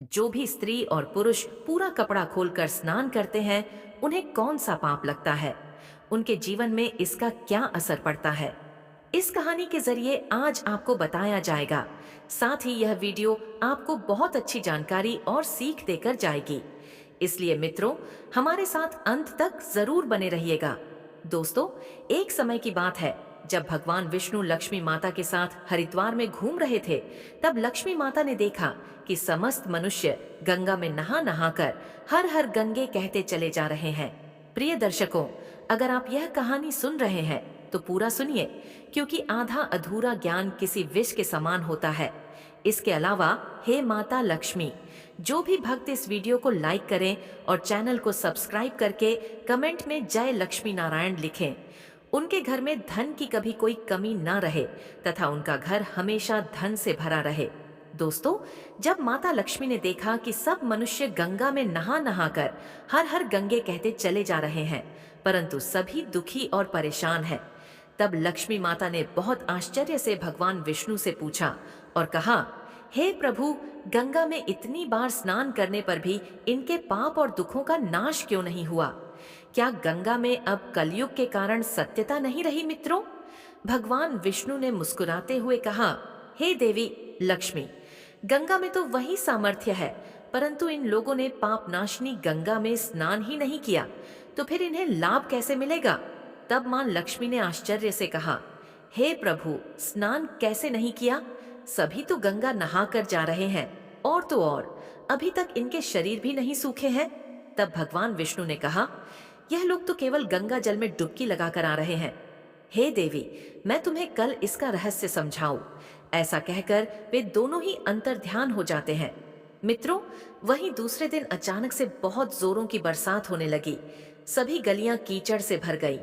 जो भी स्त्री और पुरुष पूरा कपड़ा खोलकर स्नान करते हैं, उन्हें कौन सा पाप लगता है? उनके जीवन में इसका क्या असर पड़ता है? इस कहानी के जरिए आज आपको बताया जाएगा। साथ ही यह वीडियो आपको बहुत अच्छी जानकारी और सीख देकर जाएगी। इसलिए मित्रों, हमारे साथ अंत तक जरूर बने रहिएगा। दोस्तों, एक समय की बात है जब भगवान विष्णु लक्ष्मी माता के साथ हरिद्वार में घूम रहे थे। तब लक्ष्मी माता ने देखा कि समस्त मनुष्य गंगा में नहा नहा कर हर हर गंगे कहते चले जा रहे हैं। प्रिय दर्शकों, अगर आप यह कहानी सुन रहे हैं तो पूरा सुनिए, क्योंकि आधा अधूरा ज्ञान किसी विष के समान होता है। इसके अलावा हे माता लक्ष्मी, जो भी भक्त इस वीडियो को लाइक करें और चैनल को सब्सक्राइब करके कमेंट में जय लक्ष्मी नारायण लिखें, उनके घर में धन की कभी कोई कमी न रहे तथा उनका घर हमेशा धन से भरा रहे। दोस्तों, जब माता लक्ष्मी ने देखा कि सब मनुष्य गंगा में नहा नहा कर हर हर गंगे कहते चले जा रहे हैं, परंतु सभी दुखी और परेशान हैं, तब लक्ष्मी माता ने बहुत आश्चर्य से भगवान विष्णु से पूछा और कहा, हे प्रभु, गंगा में इतनी बार स्नान करने पर भी इनके पाप और दुखों का नाश क्यों नहीं हुआ? क्या गंगा में अब कलयुग के कारण सत्यता नहीं रही मित्रों? भगवान विष्णु ने मुस्कुराते हुए कहा, हे देवी लक्ष्मी, गंगा में तो वही सामर्थ्य है, परंतु इन लोगों ने पाप नाशनी गंगा में स्नान ही नहीं किया, तो फिर इन्हें लाभ कैसे मिलेगा? तब मां लक्ष्मी ने आश्चर्य से कहा, हे प्रभु, स्नान कैसे नहीं किया? सभी तो गंगा नहा कर जा रहे हैं, और तो और अभी तक इनके शरीर भी नहीं सूखे हैं। तब भगवान विष्णु ने कहा, यह लोग तो केवल गंगा जल में डुबकी लगाकर आ रहे हैं। हे देवी, मैं तुम्हें कल इसका रहस्य समझाऊं। ऐसा कहकर वे दोनों ही अंतर्ध्यान हो जाते हैं। मित्रों, वहीं दूसरे दिन अचानक से बहुत जोरों की बरसात होने लगी। सभी गलियां कीचड़ से भर गई।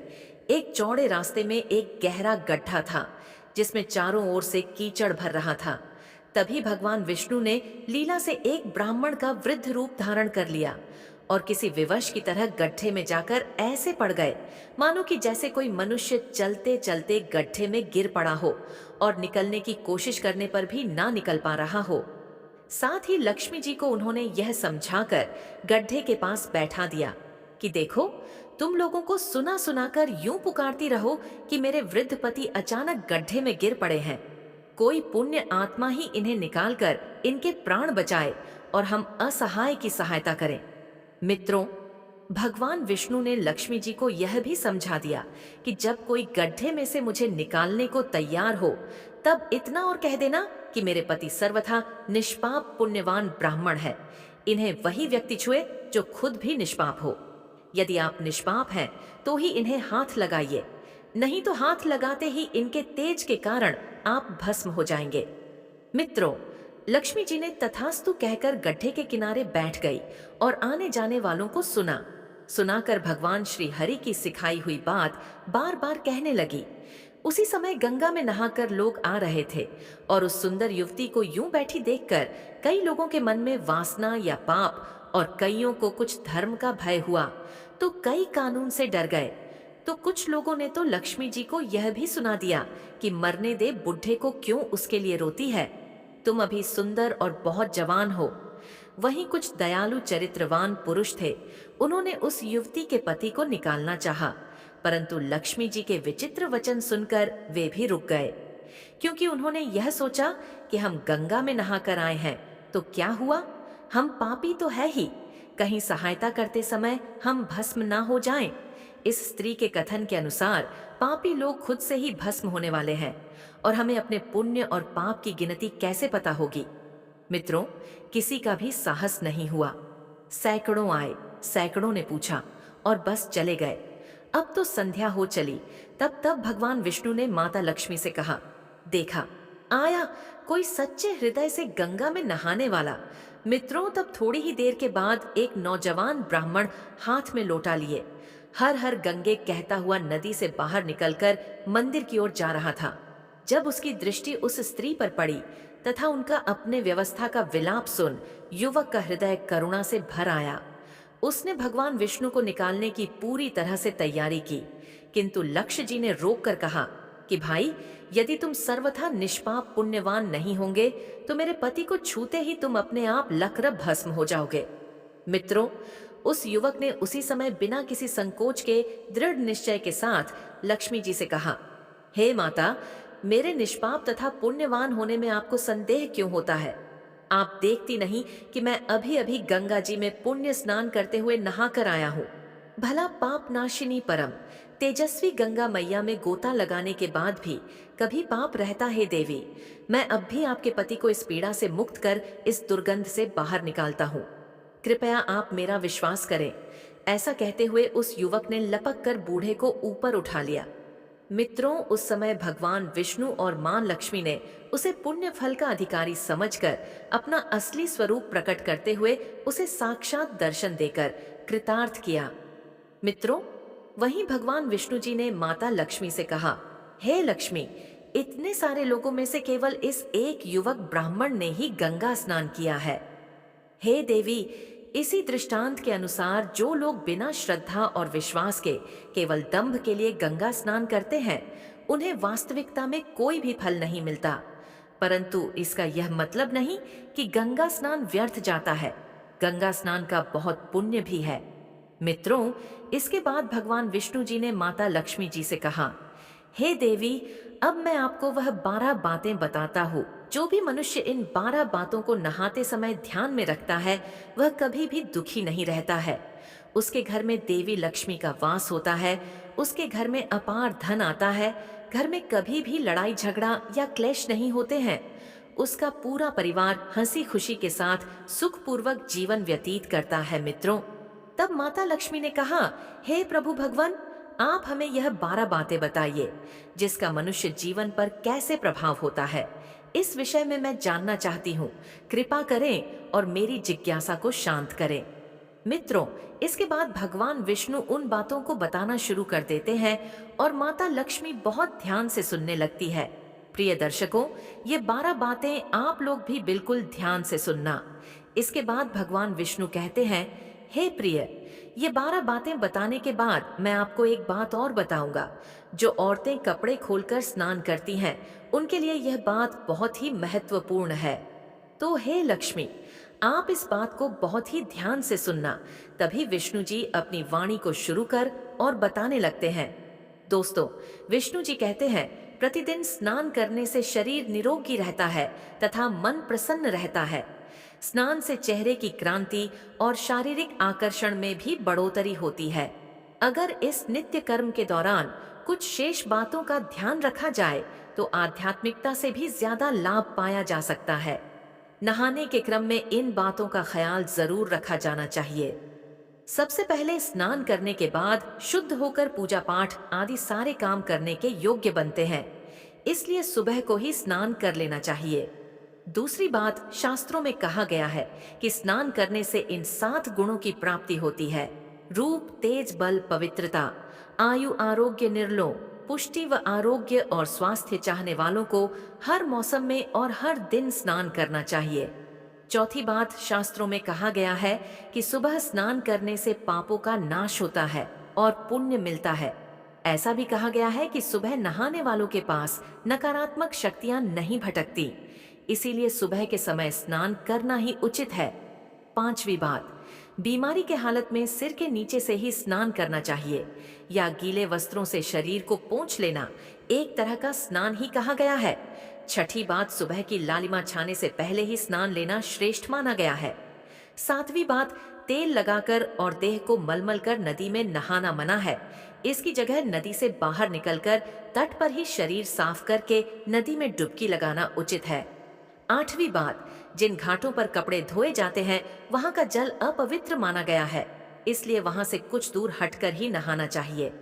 एक चौड़े रास्ते में एक गहरा गड्ढा था, जिसमें चारों ओर से कीचड़ भर रहा था। तभी भगवान विष्णु ने लीला से एक ब्राह्मण का वृद्ध रूप धारण कर लिया और किसी विवश की तरह गड्ढे में जाकर ऐसे पड़ गए, मानो कि जैसे कोई मनुष्य चलते चलते गड्ढे में गिर पड़ा हो और निकलने की कोशिश करने पर भी ना निकल पा रहा हो। साथ ही लक्ष्मी जी को उन्होंने यह समझाकर गड्ढे के पास बैठा दिया कि देखो, तुम लोगों को सुना सुनाकर यूं पुकारती रहो कि मेरे वृद्ध पति अचानक गड्ढे में गिर पड़े हैं। कोई पुण्य आत्मा ही इन्हें निकालकर इनके प्राण बचाए और हम असहाय की सहायता करें। मित्रों, भगवान विष्णु ने लक्ष्मी जी को यह भी समझा दिया कि जब कोई गड्ढे में से मुझे निकालने को तैयार हो, तब इतना और कह देना कि मेरे पति सर्वथा निष्पाप पुण्यवान ब्राह्मण है। इन्हें वही व्यक्ति छुए जो खुद भी निष्पाप हो। यदि आप निष्पाप हैं तो ही इन्हें हाथ लगाइए, नहीं तो हाथ लगाते ही इनके तेज के कारण आप भस्म हो जाएंगे। मित्रों, लक्ष्मी जी ने तथास्तु कहकर गड्ढे के किनारे बैठ गई और आने जाने वालों को सुनाकर भगवान श्री हरि की सिखाई हुई बात बार बार कहने लगी। उसी समय गंगा में नहाकर लोग आ रहे थे और उस सुंदर युवती को यूं बैठी देखकर कई लोगों के मन में वासना या पाप और कईयों को कुछ धर्म का भय हुआ, तो कई कानून से डर गए। तो कुछ लोगों ने तो लक्ष्मी जी को यह भी सुना दिया कि मरने दे, बुढ़े को क्यों उसके लिए रोती है, तुम अभी सुंदर और बहुत जवान हो। वहीं कुछ दयालु चरित्रवान पुरुष थे, उन्होंने उस युवती के पति को निकालना चाहा, परंतु लक्ष्मी जी के विचित्र वचन सुनकर वे भी रुक गए, क्योंकि उन्होंने यह सोचा कि हम गंगा में नहाकर आए हैं तो क्या हुआ, हम पापी तो है ही, कहीं सहायता करते समय हम भस्म ना हो जाएं। इस स्त्री के कथन के अनुसार पापी लोग खुद से ही भस्म होने वाले हैं और हमें अपने पुण्य और पाप की गिनती कैसे पता होगी। मित्रों, किसी का भी साहस नहीं हुआ। सैकड़ों आए, सैकड़ों ने पूछा और बस चले गए। अब तो संध्या हो चली। तब भगवान विष्णु ने माता लक्ष्मी से कहा, देखा, आया कोई सच्चे हृदय से गंगा में नहाने वाला। मित्रों, तब थोड़ी ही देर के बाद एक नौजवान ब्राह्मण हाथ में लोटा लिए हर हर गंगे कहता हुआ नदी से बाहर निकलकर मंदिर की ओर जा रहा था। जब उसकी दृष्टि उस स्त्री पर पड़ी तथा उनका अपने व्यवस्था का विलाप सुन युवक का हृदय करुणा से भर आया। उसने भगवान विष्णु को निकालने की पूरी तरह से तैयारी की, किंतु लक्ष्य जी ने रोक कर कहा, कि भाई, यदि तुम सर्वथा निष्पाप पुण्यवान नहीं होंगे तो मेरे पति को छूते ही तुम अपने आप लकरब भस्म हो जाओगे। मित्रों, उस युवक ने उसी समय बिना किसी संकोच के दृढ़ निश्चय के साथ लक्ष्मी जी से कहा, हे माता, मेरे निष्पाप तथा पुण्यवान होने में आपको संदेह क्यों होता है? आप देखती नहीं कि मैं अभी अभी गंगा जी में पुण्य स्नान करते हुए नहा कर आया हूँ। भला पाप नाशिनी परम तेजस्वी गंगा मैया में गोता लगाने के बाद भी कभी पाप रहता है देवी? मैं अब भी आपके पति को इस पीड़ा से मुक्त कर इस दुर्गंध से बाहर निकालता हूँ। कृपया आप मेरा विश्वास करें। ऐसा कहते हुए उस युवक ने लपक कर बूढ़े को ऊपर उठा लिया। मित्रों, उस समय भगवान विष्णु और मां लक्ष्मी ने उसे पुण्य फल का अधिकारी समझकर अपना असली स्वरूप प्रकट करते हुए उसे साक्षात दर्शन देकर कृतार्थ किया। मित्रों, वहीं भगवान विष्णु जी ने माता लक्ष्मी से कहा, हे लक्ष्मी, इतने सारे लोगों में से केवल इस एक युवक ब्राह्मण ने ही गंगा स्नान किया है। हे देवी, इसी दृष्टांत के अनुसार जो लोग बिना श्रद्धा और विश्वास के केवल दंभ के लिए गंगा स्नान करते हैं, उन्हें वास्तविकता में कोई भी फल नहीं मिलता। परंतु इसका यह मतलब नहीं कि गंगा स्नान व्यर्थ जाता है। गंगा स्नान का बहुत पुण्य भी है। मित्रों, इसके बाद भगवान विष्णु जी ने माता लक्ष्मी जी से कहा, हे देवी, अब मैं आपको वह 12 बातें बताता हूँ। जो भी मनुष्य इन 12 बातों को नहाते समय ध्यान में रखता है, वह कभी भी दुखी नहीं रहता है। उसके घर में देवी लक्ष्मी का वास होता है, उसके घर में अपार धन आता है, घर में कभी भी लड़ाई झगड़ा या क्लेश नहीं होते हैं। उसका पूरा परिवार हंसी खुशी के साथ सुखपूर्वक जीवन व्यतीत करता है। मित्रों, तब माता लक्ष्मी ने कहा, हे प्रभु भगवान, आप हमें यह 12 बातें बताइए जिसका मनुष्य जीवन पर कैसे प्रभाव होता है। इस विषय में मैं जानना चाहती हूँ। कृपा करें और मेरी जिज्ञासा को शांत करें। मित्रों, इसके बाद भगवान विष्णु उन बातों को बताना शुरू कर देते हैं और माता लक्ष्मी बहुत ध्यान से सुनने लगती है। प्रिय दर्शकों, ये 12 बातें आप लोग भी बिल्कुल ध्यान से सुनना। इसके बाद भगवान विष्णु कहते हैं, हे प्रिय, ये 12 बातें बताने के बाद मैं आपको एक बात और बताऊंगा। जो औरतें कपड़े खोलकर स्नान करती हैं, उनके लिए यह बात बहुत ही महत्वपूर्ण है। तो हे लक्ष्मी, आप इस बात को बहुत ही ध्यान से सुनना। तभी विष्णु जी अपनी वाणी को शुरू कर और बताने लगते हैं। दोस्तों, विष्णु जी कहते हैं, प्रतिदिन स्नान करने से शरीर निरोगी रहता है तथा मन प्रसन्न रहता है। स्नान से चेहरे की क्रांति और शारीरिक आकर्षण में भी बढ़ोतरी होती है। अगर इस नित्य कर्म के दौरान कुछ शेष बातों का ध्यान रखा जाए तो आध्यात्मिकता से भी ज्यादा लाभ पाया जा सकता है। नहाने के क्रम में इन बातों का ख्याल जरूर रखा जाना चाहिए। सबसे पहले स्नान करने के बाद शुद्ध होकर पूजा पाठ आदि सारे काम करने के योग्य बनते हैं, इसलिए सुबह को ही स्नान कर लेना चाहिए। दूसरी बात, शास्त्रों में कहा गया है कि स्नान करने से इन 7 गुणों की प्राप्ति होती है: रूप, तेज, बल, पवित्रता, आयु, आरोग्य, निर्लोभ, पुष्टि व आरोग्य और स्वास्थ्य चाहने वालों को हर मौसम में और हर दिन स्नान करना चाहिए। चौथी बात, शास्त्रों में कहा गया है कि सुबह स्नान करने से पापों का नाश होता है और पुण्य मिलता है। ऐसा भी कहा गया है कि सुबह नहाने वालों के पास नकारात्मक शक्तियां नहीं भटकती, इसीलिए सुबह के समय स्नान करना ही उचित है। पांचवी बात, बीमारी के हालत में सिर के नीचे से ही स्नान करना चाहिए या गीले वस्त्रों से शरीर को पोंछ लेना एक तरह का स्नान ही कहा गया है। छठी बात, सुबह की लालिमा छाने से पहले ही स्नान लेना श्रेष्ठ माना गया है। सातवीं बात, तेल लगाकर और देह को मलमल कर नदी में नहाना मना है। इसकी जगह नदी से बाहर निकलकर तट पर ही शरीर साफ करके नदी में डुबकी लगाना उचित है। आठवीं बात, जिन घाटों पर कपड़े धोए जाते हैं वहां का जल अपवित्र माना गया है, इसलिए वहां से कुछ दूर हटकर ही नहाना चाहिए।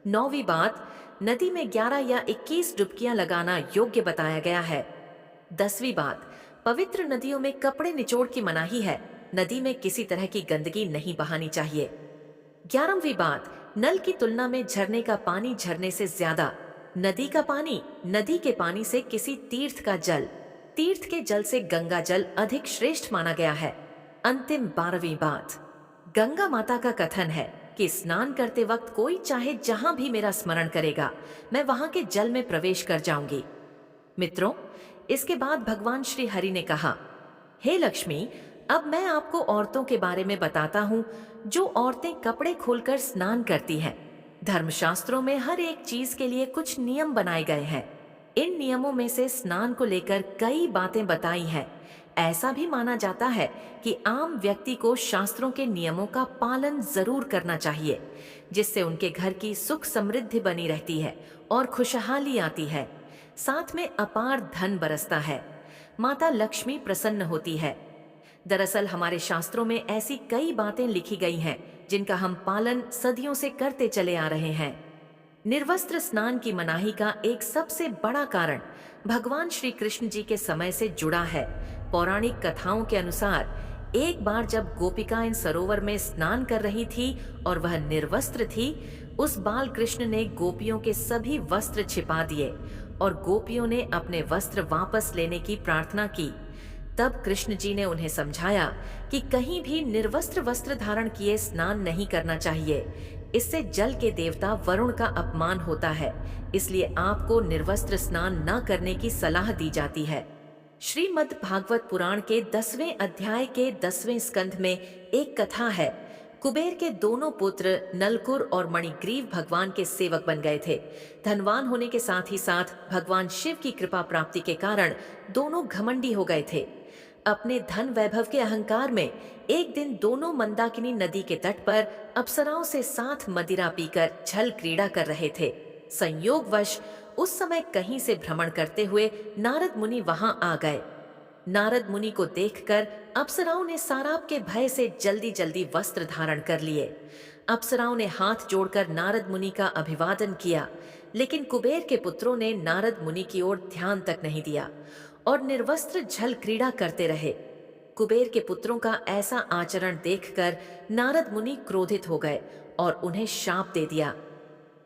नौवीं बात, नदी में 11 या 21 डुबकियां लगाना योग्य बताया गया है। 10वीं बात, पवित्र नदियों में कपड़े निचोड़ की मनाही है। नदी में किसी तरह की गंदगी नहीं बहानी चाहिए। 11वीं बात, नल की तुलना में झरने का पानी झरने से ज्यादा, नदी का पानी नदी के पानी से किसी तीर्थ का जल, तीर्थ के जल से गंगा जल अधिक श्रेष्ठ माना गया है। अंतिम 12वीं बात, गंगा माता का कथन है कि स्नान करते वक्त कोई चाहे जहां भी मेरा स्मरण करेगा, मैं वहां के जल में प्रवेश कर जाऊंगी। मित्रों, इसके बाद भगवान श्री हरि ने कहा, हे लक्ष्मी, अब मैं आपको औरतों के बारे में बताता हूँ जो औरतें कपड़े खोलकर स्नान करती हैं। धर्मशास्त्रों में हर एक चीज के लिए कुछ नियम बनाए गए हैं। इन नियमों में से स्नान को लेकर कई बातें बताई हैं। ऐसा भी माना जाता है कि आम व्यक्ति को शास्त्रों के नियमों का पालन जरूर करना चाहिए, जिससे उनके घर की सुख समृद्धि बनी रहती है और खुशहाली आती है। साथ में अपार धन बरसता है। माता लक्ष्मी प्रसन्न होती है। दरअसल हमारे शास्त्रों में ऐसी कई बातें लिखी गई हैं जिनका हम पालन सदियों से करते चले आ रहे हैं। निर्वस्त्र स्नान की मनाही का एक सबसे बड़ा कारण भगवान श्री कृष्ण जी के समय से जुड़ा है। पौराणिक कथाओं के अनुसार एक बार जब गोपिका इन सरोवर में स्नान कर रही थी और वह निर्वस्त्र थी, उस बाल कृष्ण ने गोपियों के सभी वस्त्र छिपा दिए और गोपियों ने अपने वस्त्र वापस लेने की प्रार्थना की। तब कृष्ण जी ने उन्हें समझाया कि कहीं भी निर्वस्त्र वस्त्र धारण किए स्नान नहीं करना चाहिए। इससे जल के देवता वरुण का अपमान होता है, इसलिए आपको निर्वस्त्र स्नान न करने की सलाह दी जाती है। श्रीमद् भागवत पुराण के 10वें अध्याय के 10वें स्कंध में एक कथा है। कुबेर के दोनों पुत्र नलकुर और मणिग्रीव भगवान के सेवक बन गए थे। धनवान होने के साथ ही साथ भगवान शिव की कृपा प्राप्ति के कारण दोनों घमंडी हो गए थे। अपने धन वैभव के अहंकार में एक दिन दोनों मंदाकिनी नदी के तट पर अप्सराओं से साथ मदिरा पीकर छल क्रीड़ा कर रहे थे। संयोगवश उस समय कहीं से भ्रमण करते हुए नारद मुनि वहां आ गए। नारद मुनि को देखकर अप्सराओं ने साराप के भय से जल्दी जल्दी वस्त्र धारण कर लिए। अप्सराओं ने हाथ जोड़कर नारद मुनि का अभिवादन किया, लेकिन कुबेर के पुत्रों ने नारद मुनि की ओर ध्यान तक नहीं दिया और निर्वस्त्र छल क्रीड़ा करते रहे। कुबेर के पुत्रों का ऐसा आचरण देखकर नारद मुनि क्रोधित हो गए और उन्हें शाप दे दिया।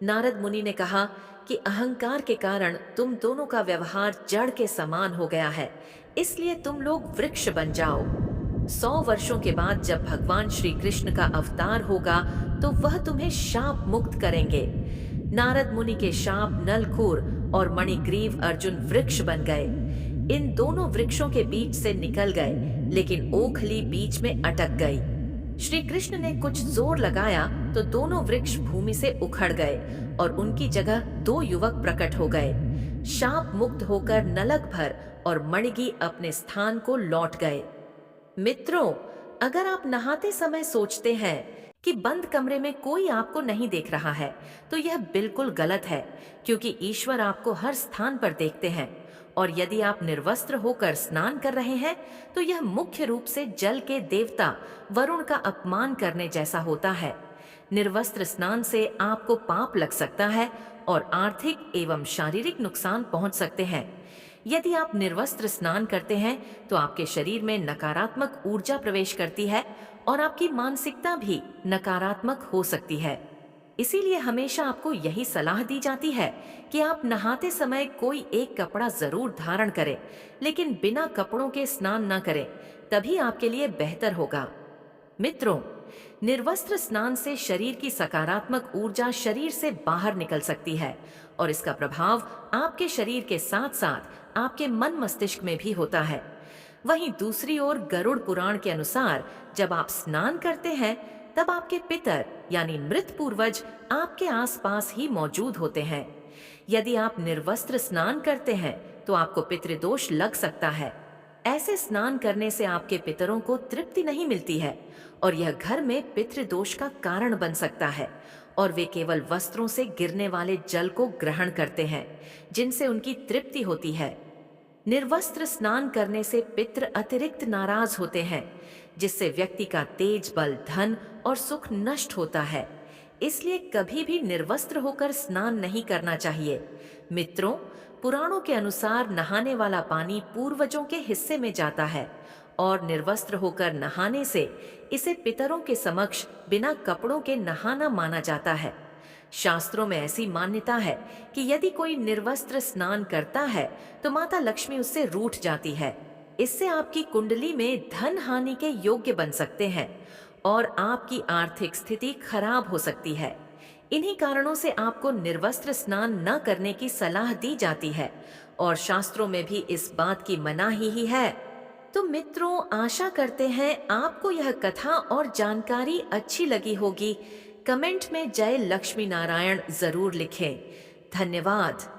नारद मुनि ने कहा कि अहंकार के कारण तुम दोनों का व्यवहार जड़ के समान हो गया है, इसलिए तुम लोग वृक्ष बन जाओ। 100 वर्षों के बाद जब भगवान श्री कृष्ण का अवतार होगा तो वह तुम्हें शाप मुक्त करेंगे। नारद मुनि के शाप नलकूर और मणिग्रीव अर्जुन वृक्ष बन गए। इन दोनों वृक्षों के बीच से निकल गए, लेकिन ओखली बीच में अटक गई। श्री कृष्ण ने कुछ जोर लगाया तो दोनों वृक्ष भूमि से उखड़ गए और उनकी जगह 2 युवक प्रकट हो गए। शाप मुक्त होकर नलकभर और मणिगी अपने स्थान को लौट गए। मित्रों, अगर आप नहाते समय सोचते हैं कि बंद कमरे में कोई आपको नहीं देख रहा है, तो यह बिल्कुल गलत है, क्योंकि ईश्वर आपको हर स्थान पर देखते हैं। और यदि आप निर्वस्त्र होकर स्नान कर रहे हैं तो यह मुख्य रूप से जल के देवता वरुण का अपमान करने जैसा होता है। निर्वस्त्र स्नान से आपको पाप लग सकता है और आर्थिक एवं शारीरिक नुकसान पहुंच सकते हैं। यदि आप निर्वस्त्र स्नान करते हैं तो आपके शरीर में नकारात्मक ऊर्जा प्रवेश करती है और आपकी मानसिकता भी नकारात्मक हो सकती है। इसीलिए हमेशा आपको यही सलाह दी जाती है कि आप नहाते समय कोई एक कपड़ा जरूर धारण करें, लेकिन बिना कपड़ों के स्नान न करें, तभी आपके लिए बेहतर होगा। मित्रों, निर्वस्त्र स्नान से शरीर की सकारात्मक ऊर्जा शरीर से बाहर निकल सकती है और इसका प्रभाव आपके शरीर के साथ साथ आपके मन मस्तिष्क में भी होता है। वहीं दूसरी ओर गरुड़ पुराण के अनुसार जब आप स्नान करते हैं तब आपके पितर यानी मृत पूर्वज आपके आसपास ही मौजूद होते हैं। यदि आप निर्वस्त्र स्नान करते हैं तो आपको पितृदोष लग सकता है। ऐसे स्नान करने से आपके पितरों को तृप्ति नहीं मिलती है और यह घर में पितृदोष का कारण बन सकता है और वे केवल वस्त्रों से गिरने वाले जल को ग्रहण करते हैं, जिनसे उनकी तृप्ति होती है। निर्वस्त्र स्नान करने से पितृ अतिरिक्त नाराज होते हैं, जिससे व्यक्ति का तेज बल, धन और सुख नष्ट होता है। इसलिए कभी भी निर्वस्त्र होकर स्नान नहीं करना चाहिए। मित्रों, पुराणों के अनुसार नहाने वाला पानी पूर्वजों के हिस्से में जाता है और निर्वस्त्र होकर नहाने से इसे पितरों के समक्ष बिना कपड़ों के नहाना माना जाता है। शास्त्रों में ऐसी मान्यता है कि यदि कोई निर्वस्त्र स्नान करता है तो माता लक्ष्मी उससे रूठ जाती है। इससे आपकी कुंडली में धन हानि के योग्य बन सकते हैं और आपकी आर्थिक स्थिति खराब हो सकती है। इन्हीं कारणों से आपको निर्वस्त्र स्नान न करने की सलाह दी जाती है और शास्त्रों में भी इस बात की मनाही ही है। तो मित्रों, आशा करते हैं आपको यह कथा और जानकारी अच्छी लगी होगी। कमेंट में जय लक्ष्मी नारायण जरूर लिखें। धन्यवाद।